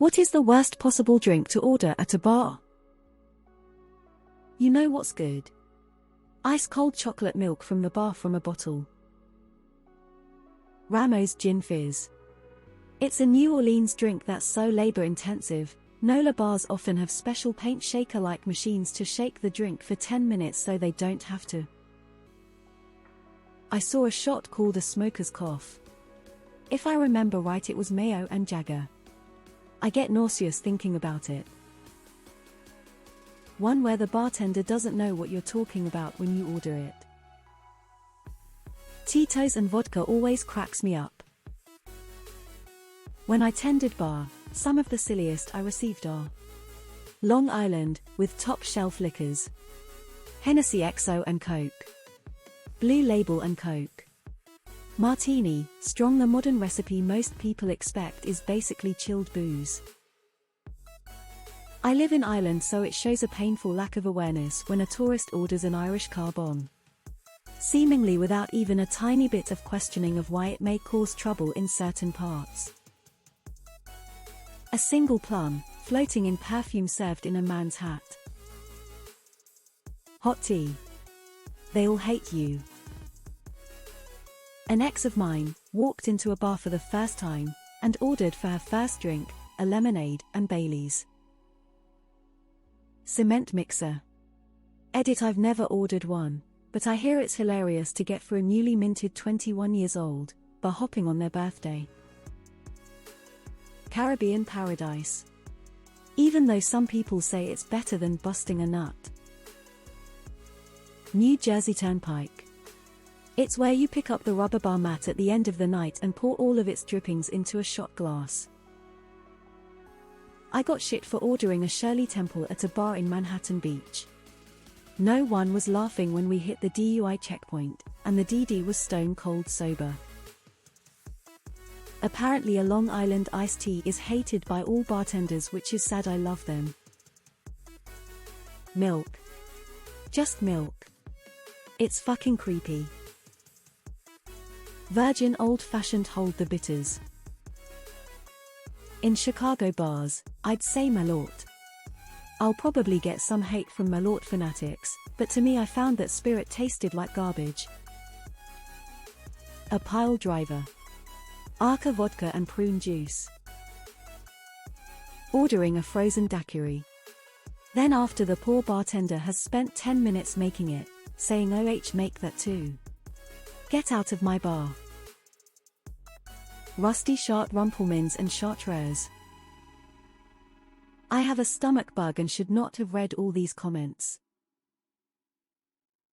What is the worst possible drink to order at a bar? You know what's good? Ice cold chocolate milk from the bar from a bottle. Ramo's Gin Fizz. It's a New Orleans drink that's so labor intensive. NOLA bars often have special paint shaker-like machines to shake the drink for 10 minutes so they don't have to. I saw a shot called a smoker's cough. If I remember right, it was mayo and Jagger. I get nauseous thinking about it. One where the bartender doesn't know what you're talking about when you order it. Tito's and vodka always cracks me up. When I tended bar, some of the silliest I received are Long Island, with top shelf liquors, Hennessy XO and Coke, Blue Label and Coke, Martini, strong. The modern recipe most people expect is basically chilled booze. I live in Ireland, so it shows a painful lack of awareness when a tourist orders an Irish car bomb, seemingly without even a tiny bit of questioning of why it may cause trouble in certain parts. A single plum, floating in perfume served in a man's hat. Hot tea. They all hate you. An ex of mine walked into a bar for the first time and ordered for her first drink a lemonade and Baileys. Cement mixer. Edit: I've never ordered one, but I hear it's hilarious to get for a newly minted 21 years old bar hopping on their birthday. Caribbean Paradise. Even though some people say it's better than busting a nut. New Jersey Turnpike. It's where you pick up the rubber bar mat at the end of the night and pour all of its drippings into a shot glass. I got shit for ordering a Shirley Temple at a bar in Manhattan Beach. No one was laughing when we hit the DUI checkpoint, and the DD was stone cold sober. Apparently a Long Island iced tea is hated by all bartenders, which is sad. I love them. Milk. Just milk. It's fucking creepy. Virgin old-fashioned hold the bitters. In Chicago bars, I'd say Malort. I'll probably get some hate from Malort fanatics, but to me I found that spirit tasted like garbage. A pile driver. Arca vodka and prune juice. Ordering a frozen daiquiri. Then after the poor bartender has spent 10 minutes making it, saying "OH, make that too. Get out of my bar." Rusty Shart Rumpelmans and Chartreuse. I have a stomach bug and should not have read all these comments.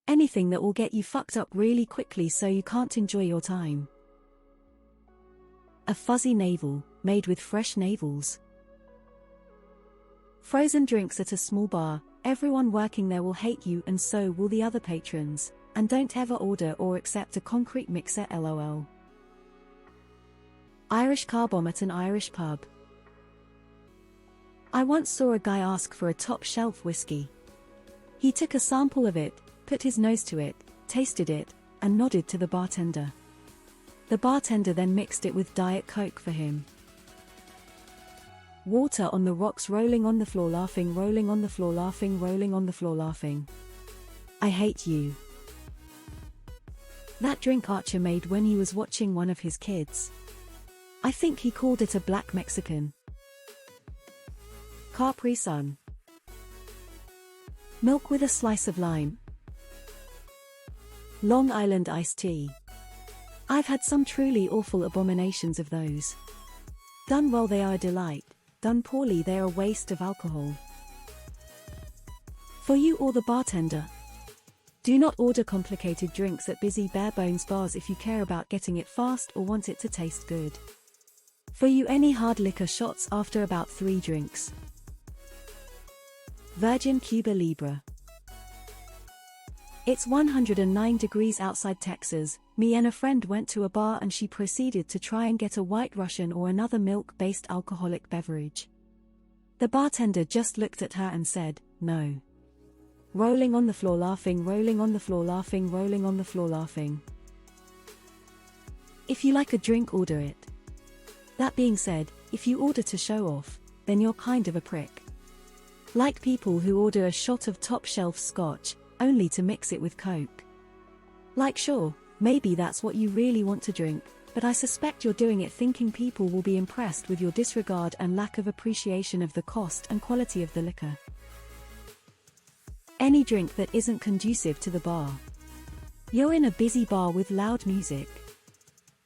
Anything that will get you fucked up really quickly so you can't enjoy your time. A fuzzy navel, made with fresh navels. Frozen drinks at a small bar. Everyone working there will hate you and so will the other patrons. And don't ever order or accept a concrete mixer, LOL. Irish car bomb at an Irish pub. I once saw a guy ask for a top shelf whiskey. He took a sample of it, put his nose to it, tasted it, and nodded to the bartender. The bartender then mixed it with Diet Coke for him. Water on the rocks, rolling on the floor laughing, rolling on the floor laughing, rolling on the floor laughing. I hate you. That drink Archer made when he was watching one of his kids. I think he called it a black Mexican. Capri Sun. Milk with a slice of lime. Long Island iced tea. I've had some truly awful abominations of those. Done well they are a delight, done poorly they are a waste of alcohol. For you or the bartender. Do not order complicated drinks at busy bare-bones bars if you care about getting it fast or want it to taste good. For you, any hard liquor shots after about 3 drinks. Virgin Cuba Libre. It's 109 degrees outside Texas. Me and a friend went to a bar and she proceeded to try and get a White Russian or another milk-based alcoholic beverage. The bartender just looked at her and said, "No." Rolling on the floor laughing, rolling on the floor laughing, rolling on the floor laughing. If you like a drink, order it. That being said, if you order to show off, then you're kind of a prick. Like people who order a shot of top-shelf scotch, only to mix it with Coke. Like sure, maybe that's what you really want to drink, but I suspect you're doing it thinking people will be impressed with your disregard and lack of appreciation of the cost and quality of the liquor. Any drink that isn't conducive to the bar. You're in a busy bar with loud music.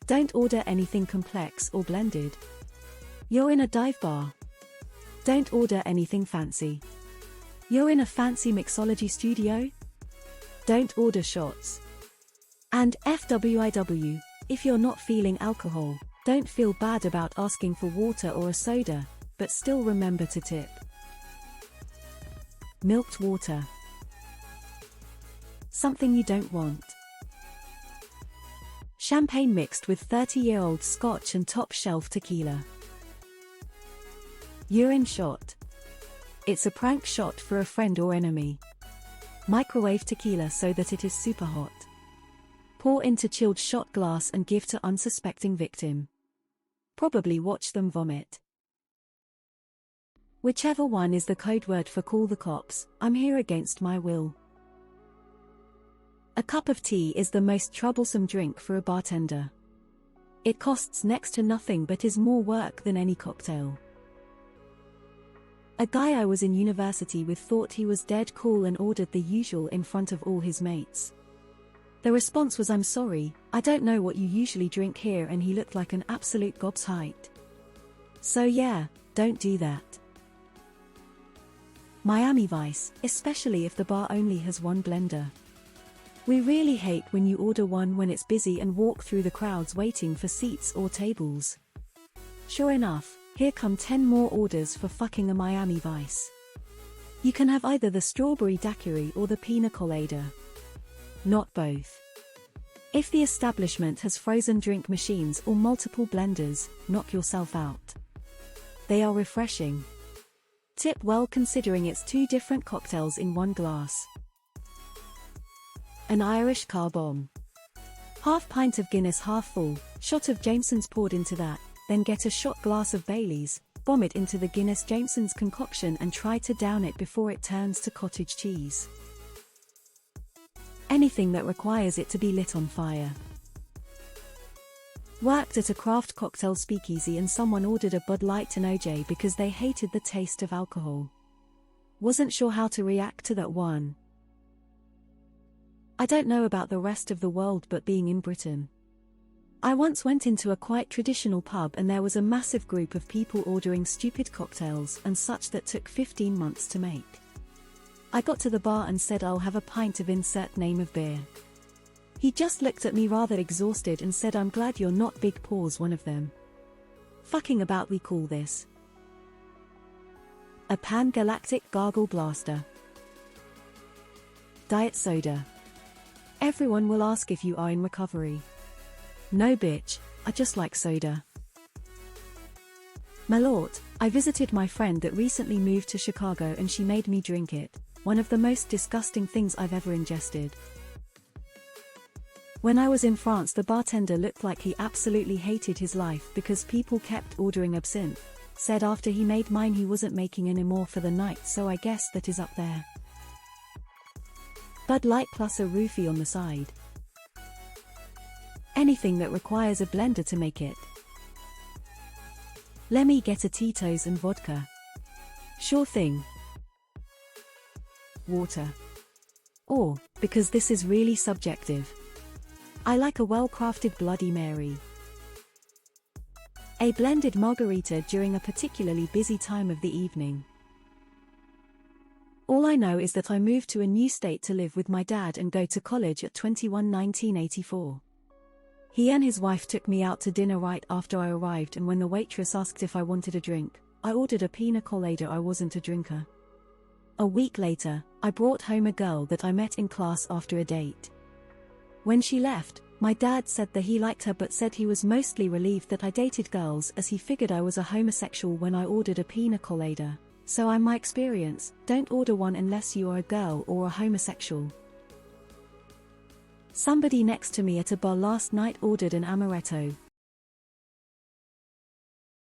Don't order anything complex or blended. You're in a dive bar. Don't order anything fancy. You're in a fancy mixology studio? Don't order shots. And FWIW, if you're not feeling alcohol, don't feel bad about asking for water or a soda, but still remember to tip. Milked water. Something you don't want. Champagne mixed with 30-year-old scotch and top-shelf tequila. Urine shot. It's a prank shot for a friend or enemy. Microwave tequila so that it is super hot. Pour into chilled shot glass and give to unsuspecting victim. Probably watch them vomit. Whichever one is the code word for call the cops, I'm here against my will. A cup of tea is the most troublesome drink for a bartender. It costs next to nothing but is more work than any cocktail. A guy I was in university with thought he was dead cool and ordered the usual in front of all his mates. The response was, "I'm sorry, I don't know what you usually drink here," and he looked like an absolute gob's height. So yeah, don't do that. Miami Vice, especially if the bar only has one blender. We really hate when you order one when it's busy and walk through the crowds waiting for seats or tables. Sure enough, here come 10 more orders for fucking a Miami Vice. You can have either the strawberry daiquiri or the pina colada. Not both. If the establishment has frozen drink machines or multiple blenders, knock yourself out. They are refreshing. Tip well considering it's 2 different cocktails in one glass. An Irish car bomb. Half pint of Guinness half full, shot of Jameson's poured into that, then get a shot glass of Bailey's, bomb it into the Guinness Jameson's concoction and try to down it before it turns to cottage cheese. Anything that requires it to be lit on fire. Worked at a craft cocktail speakeasy and someone ordered a Bud Light and OJ because they hated the taste of alcohol. Wasn't sure how to react to that one. I don't know about the rest of the world, but being in Britain, I once went into a quite traditional pub and there was a massive group of people ordering stupid cocktails and such that took 15 months to make. I got to the bar and said I'll have a pint of insert name of beer. He just looked at me rather exhausted and said, "I'm glad you're not big paws one of them." Fucking about we call this. A pan-galactic gargle blaster. Diet soda. Everyone will ask if you are in recovery. No bitch, I just like soda. Malort, I visited my friend that recently moved to Chicago and she made me drink it, one of the most disgusting things I've ever ingested. When I was in France, the bartender looked like he absolutely hated his life because people kept ordering absinthe. Said after he made mine he wasn't making any more for the night, so I guess that is up there. Bud Light plus a roofie on the side. Anything that requires a blender to make it. Let me get a Tito's and vodka. Sure thing. Water. Or, because this is really subjective, I like a well-crafted Bloody Mary. A blended margarita during a particularly busy time of the evening. All I know is that I moved to a new state to live with my dad and go to college at 21, 1984. He and his wife took me out to dinner right after I arrived, and when the waitress asked if I wanted a drink, I ordered a pina colada. I wasn't a drinker. A week later, I brought home a girl that I met in class after a date. When she left, my dad said that he liked her but said he was mostly relieved that I dated girls as he figured I was a homosexual when I ordered a pina colada. So I'm my experience, don't order one unless you are a girl or a homosexual. Somebody next to me at a bar last night ordered an amaretto,